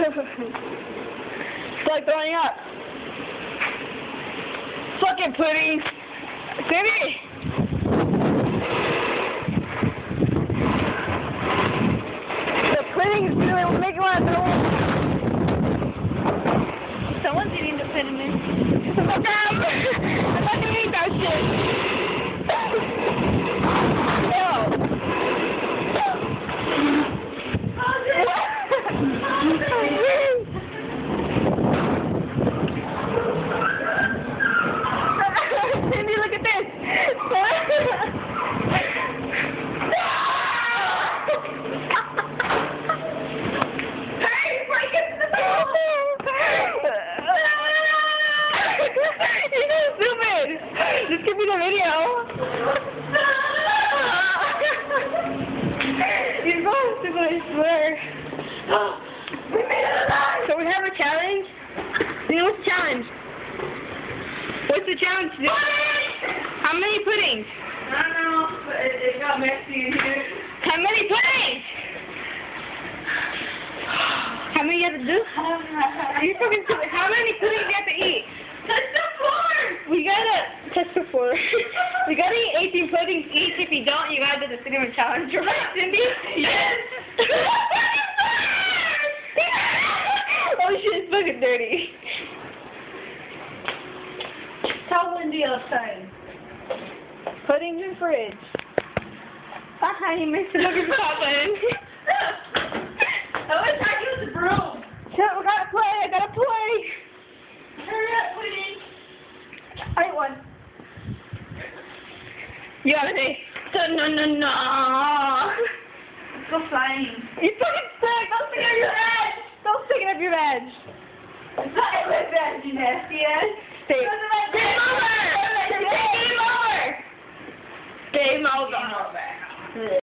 It's like throwing up. Fucking pudding. Baby! The pudding's really making me want to throw up. Someone's eating the cinnamon. I'm not gonna eat that shit. Cindy, look at this. This could be the video. You're going to, I swear. We made it alive! So we have a challenge. You know what's the challenge? What's the challenge? How many puddings? I don't know, but it got messy in here. How many puddings? How many you have to do? You're fucking stupid. How many puddings do you have to eat? Touch the floor! We gotta test the floor. We gotta eat 18 puddings each. If you don't, you gotta do the cinnamon challenge, right, Cindy? Yes! Oh shit, it's fucking dirty. Tell Wendy outside. Puddings in fridge. Ah, you missed the fucking top button. I wish I could use the broom. Shit, we gotta play. I gotta play. Hurry up, Wendy. I won. You gotta say, no. Let's go flying. You fucking sick. Don't stick it up your edge. Don't stick it up your edge. It's not a good bad, you nasty ass. Stay. Game over! Game over. Game over. Game over.